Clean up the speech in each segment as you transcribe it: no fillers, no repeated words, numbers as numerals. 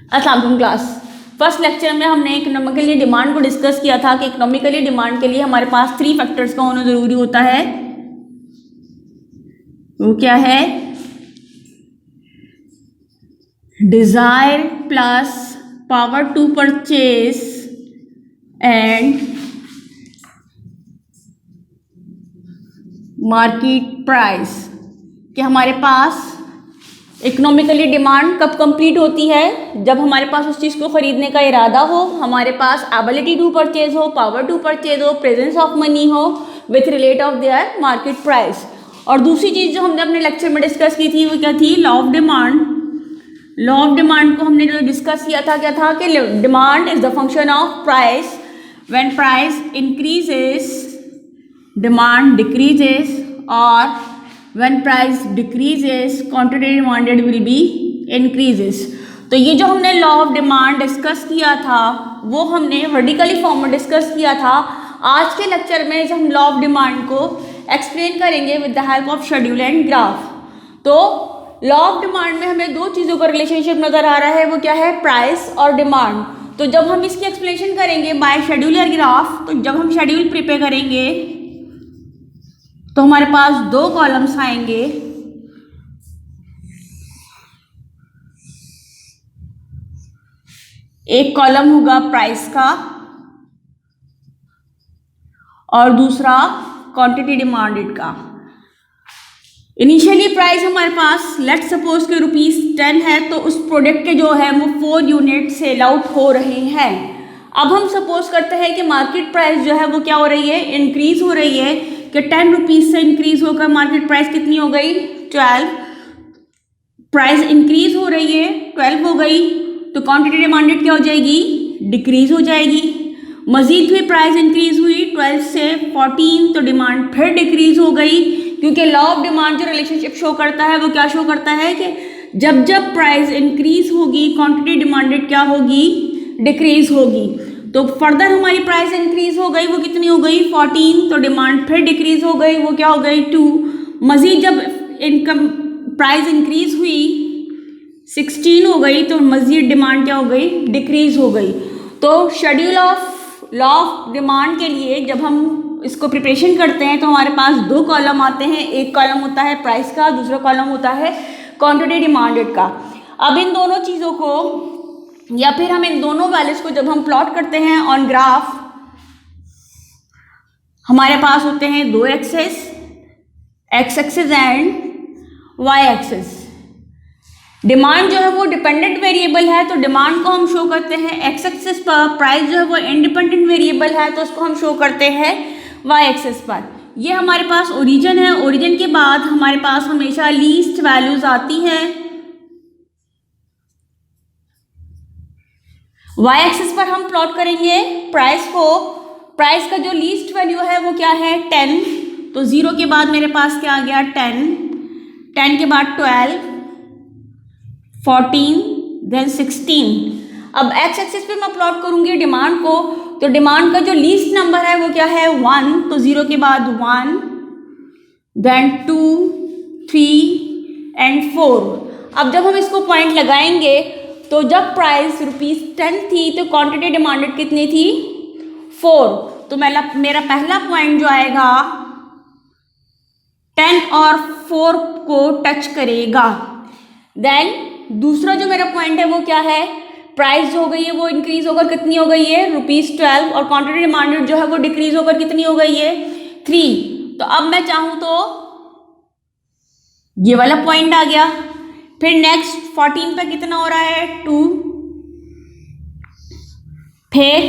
अस्सलाम वालेकुम class. First lecture में हमने इकोनॉमिकली डिमांड को डिस्कस किया था कि इकोनॉमिकली डिमांड के लिए हमारे पास 3 फैक्टर्स का होना ज़रूरी होता है। वो क्या है? Desire plus power to purchase and market price. कि हमारे पास इकोनॉमिकली डिमांड कब कंप्लीट होती है? जब हमारे पास उस चीज़ को खरीदने का इरादा हो, हमारे पास एबिलिटी टू परचेज हो, पावर टू परचेज हो, प्रेजेंस ऑफ मनी हो with relate of their market price. और दूसरी चीज़ जो हमने अपने लेक्चर में डिस्कस की थी वो क्या थी? Law of demand. Law of demand को हमने जो डिस्कस किया था क्या था कि demand is the function of price. When price increases demand decreases, और when price decreases quantity demanded will be increases। तो ये जो हमने लॉ ऑफ डिमांड डिस्कस किया था वो हमने वर्टिकली फॉर्म में डिस्कस किया था। आज के लेक्चर में जब हम लॉ ऑफ डिमांड को एक्सप्लेन करेंगे with the help of schedule and graph. तो लॉ ऑफ डिमांड में हमें दो चीज़ों का रिलेशनशिप नज़र आ रहा है, वो क्या है? प्राइस और डिमांड। तो जब हम इसकी एक्सप्लेनेशन करेंगे बाय शेड्यूल या ग्राफ, तो जब हम शेड्यूल प्रिपेयर करेंगे तो हमारे पास दो कॉलम्स आएंगे। एक कॉलम होगा प्राइस का और दूसरा क्वांटिटी डिमांडेड का। इनिशियली प्राइस हमारे पास लेट सपोज के ₹10 है, तो उस प्रोडक्ट के जो है वो 4 यूनिट सेल आउट हो रहे हैं। अब हम सपोज करते हैं कि मार्केट प्राइस जो है वो क्या हो रही है? इंक्रीज हो रही है कि 10 रुपीज़ से इंक्रीज होकर मार्केट प्राइस कितनी हो गई? 12। प्राइस इंक्रीज हो रही है, 12 हो गई, तो क्वांटिटी डिमांडेड क्या हो जाएगी? डिक्रीज हो जाएगी। मजीद भी प्राइस इंक्रीज हुई 12 से 14, तो डिमांड फिर डिक्रीज हो गई, क्योंकि लॉ ऑफ डिमांड जो रिलेशनशिप शो करता है वो क्या शो करता है कि जब जब प्राइस इंक्रीज होगी क्वांटिटी डिमांडेड क्या होगी? डिक्रीज होगी। तो फर्दर हमारी प्राइस इंक्रीज हो गई, वो कितनी हो गई? 14, तो डिमांड फिर डिक्रीज हो गई, वो क्या हो गई? 2। मजीद जब इनकम प्राइस इंक्रीज हुई 16 हो गई, तो मजीद डिमांड क्या हो गई? डिक्रीज हो गई। तो schedule of law of demand के लिए जब हम इसको प्रिपरेशन करते हैं तो हमारे पास दो कॉलम आते हैं। एक कॉलम होता है प्राइस का, दूसरा कॉलम होता है क्वांटिटी डिमांडेड का। अब इन दोनों चीज़ों को या फिर हम इन दोनों वैल्यूज को जब हम प्लॉट करते हैं ऑन ग्राफ, हमारे पास होते हैं दो axes, X axes and Y axes. डिमांड जो है वो डिपेंडेंट वेरिएबल है, तो डिमांड को हम शो करते हैं एक्स एक्सेस पर। प्राइस जो है वो इंडिपेंडेंट वेरिएबल है, तो उसको हम शो करते हैं वाई एक्सेस पर। ये हमारे पास ओरिजिन है। ओरिजिन के बाद हमारे पास हमेशा लीस्ट वैल्यूज आती हैं। वाई एक्सिस पर हम प्लॉट करेंगे प्राइस को। प्राइस का जो लीस्ट वैल्यू है वो क्या है? 10। तो 0 के बाद मेरे पास क्या आ गया? 10। 10 के बाद 12, 14, देन 16। अब एक्स एक्सिस पे मैं प्लॉट करूंगी डिमांड को, तो डिमांड का जो लीस्ट नंबर है वो क्या है? 1। तो 0 के बाद 1, देन 2, 3 एंड 4। अब जब हम इसको पॉइंट लगाएंगे तो जब प्राइस ₹10 थी तो क्वांटिटी डिमांडेड कितनी थी? 4। तो मेरा पहला पॉइंट जो आएगा 10 और 4 को टच करेगा। देन दूसरा जो मेरा पॉइंट है वो क्या है? प्राइस जो हो गई है वो इंक्रीज होकर कितनी हो गई है? ₹12, और क्वांटिटी डिमांडेड जो है वो डिक्रीज होकर कितनी हो गई है? 3। तो अब मैं चाहूँ तो ये वाला पॉइंट आ गया। फिर नेक्स्ट 14 पे कितना हो रहा है? 2। फिर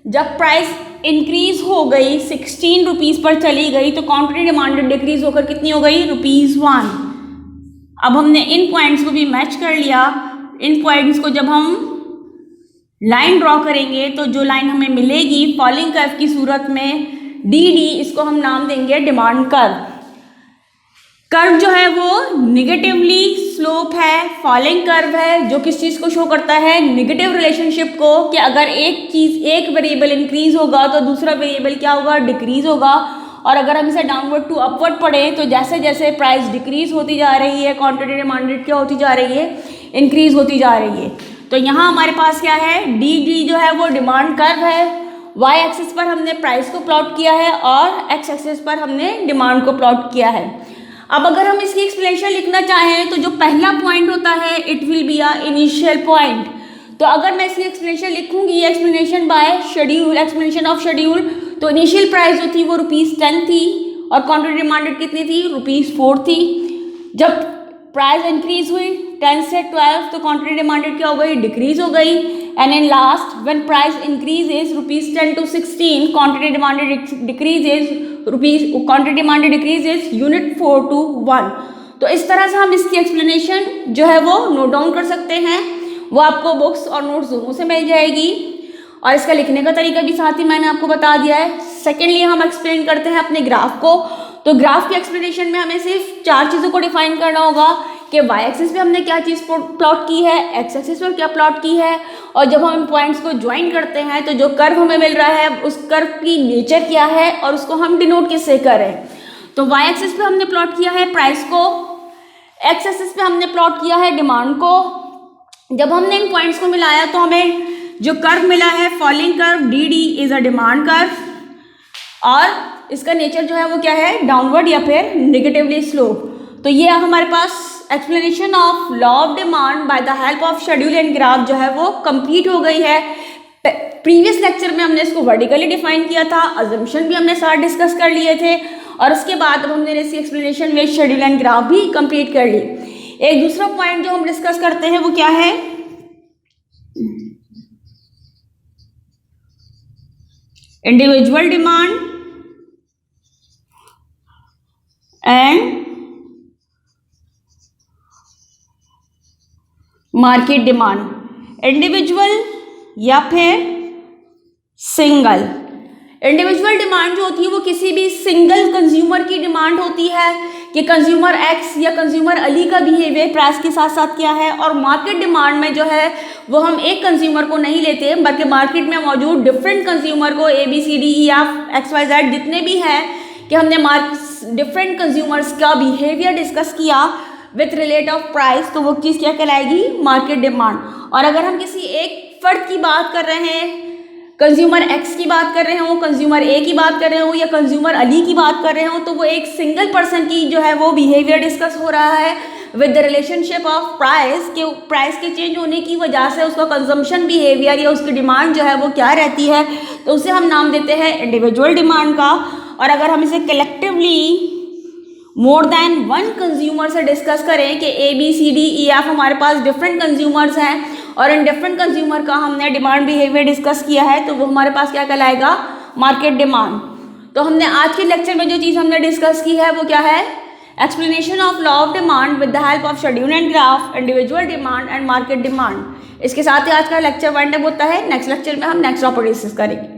जब प्राइस इंक्रीज हो गई 16 रुपीज़ पर चली गई, तो क्वांटिटी डिमांडेड डिक्रीज होकर कितनी हो गई? ₹1। अब हमने इन पॉइंट्स को भी मैच कर लिया। इन पॉइंट्स को जब हम लाइन ड्रॉ करेंगे तो जो लाइन हमें मिलेगी फॉलिंग कर्व की सूरत में DD, इसको हम नाम देंगे डिमांड कर्व। कर्व जो है वो निगेटिवली स्लोप है, फॉलिंग कर्व है, जो किस चीज़ को शो करता है? निगेटिव रिलेशनशिप को, कि अगर एक वेरिएबल इंक्रीज होगा तो दूसरा वेरिएबल क्या होगा? डिक्रीज होगा। और अगर हम इसे डाउनवर्ड टू अपवर्ड पढ़ें तो जैसे जैसे प्राइस डिक्रीज होती जा रही है क्वांटिटी डिमांडेड क्या होती जा रही है? इंक्रीज होती जा रही है। तो यहाँ हमारे पास क्या है, डी जो है वो डिमांड कर्व है, वाई एक्सिस पर हमने प्राइस को प्लॉट किया है और एक्स एक्सिस पर हमने डिमांड को प्लॉट किया है। अब अगर हम इसकी एक्सप्लेनेशन लिखना चाहें तो जो पहला पॉइंट होता है it will be a initial point. तो अगर मैं इसकी एक्सप्लेनेशन लिखूंगी explanation by schedule, explanation of schedule, तो इनिशियल प्राइस जो थी वो ₹10 थी और क्वांटिटी डिमांडेड कितनी थी, ₹4 थी। जब प्राइस इंक्रीज हुई 10 से 12 तो क्वांटिटी डिमांडेड क्या हो गई, डिक्रीज हो गई। And in last when price increases ₹10 to 16 quantity demanded decreases quantity demanded decreases unit 4 to 1। तो इस तरह से हम इसकी एक्सप्लेनेशन जो है वो नोट डाउन कर सकते हैं, वो आपको बुक्स और नोट्स दोनों से मिल जाएगी और इसका लिखने का तरीका भी साथ ही मैंने आपको बता दिया है। सेकेंडली हम एक्सप्लेन करते हैं अपने ग्राफ को। तो ग्राफ की एक्सप्लेनेशन में हमें सिर्फ 4 चीज़ों को डिफाइन करना होगा कि वाई एक्सिस पे हमने क्या चीज़ प्लॉट की है, एक्स एक्सिस पर क्या प्लॉट की है, और जब हम इन पॉइंट्स को ज्वाइन करते हैं तो जो कर्व हमें मिल रहा है उस कर्व की नेचर क्या है और उसको हम डिनोट किससे करें। तो वाई एक्सिस पे हमने प्लॉट किया है प्राइस को, एक्स एक्सिस पे हमने प्लॉट किया है डिमांड को। जब हमने इन पॉइंट्स को मिलाया तो हमें जो कर्व मिला है falling curve, D D is a demand curve और इसका नेचर जो है वो क्या है, डाउनवर्ड या फिर नेगेटिवली स्लोप। तो ये हमारे पास explanation of law of demand by the help of schedule and graph जो है वो कंप्लीट हो गई है। प्रीवियस लेक्चर में हमने इसको वर्टिकली डिफाइन किया था, अजम्पशन भी हमने साथ डिस्कस कर लिए थे और उसके बाद हमने इसकी explanation with schedule and graph भी कंप्लीट कर ली। एक दूसरा पॉइंट जो हम डिस्कस करते हैं वो क्या है, individual demand and market demand. Individual या फिर सिंगल। इंडिविजुअल डिमांड जो होती है वो किसी भी सिंगल कंज्यूमर की डिमांड होती है कि कंज्यूमर एक्स या कंज्यूमर अली का बिहेवियर प्राइस के साथ साथ क्या है। और मार्केट डिमांड में जो है वो हम एक कंज्यूमर को नहीं लेते बल्कि मार्केट में मौजूद डिफरेंट कंज्यूमर को ABCDE या XYZ जितने भी हैं कि हमने डिफरेंट कंज्यूमर्स का बिहेवियर डिस्कस किया विथ रिलेट ऑफ प्राइस, तो वो चीज़ क्या कहलाएगी, मार्केट डिमांड। और अगर हम किसी एक फर्द की बात कर रहे हैं, कंज्यूमर एक्स की बात कर रहे हो, कंज्यूमर ए की बात कर रहे हो या कंज्यूमर अली की बात कर रहे हो, तो वो एक सिंगल पर्सन की जो है वो बिहेवियर डिस्कस हो रहा है with the relationship of price के चेंज होने की वजह से उसका कंजम्पशन बिहेवियर या उसकी डिमांड जो है वो क्या रहती है, तो उसे हम नाम देते हैं इंडिविजुअल डिमांड का। और अगर हम इसे collectively more than one consumer से डिस्कस करें कि ABCDEF हमारे पास डिफरेंट कंज्यूमर्स हैं और इन डिफरेंट कंज्यूमर का हमने डिमांड बिहेवियर डिस्कस किया है, तो वो हमारे पास क्या कहलाएगा, मार्केट डिमांड। तो हमने आज के लेक्चर में जो चीज़ हमने डिस्कस की है वो क्या है, explanation of law of demand with the help of schedule and graph, individual demand and market demand. इसके साथ ही आज का लेक्चर वाइंड अप होता है। नेक्स्ट लेक्चर में हम नेक्स्ट टॉपिक डिस्कस करेंगे।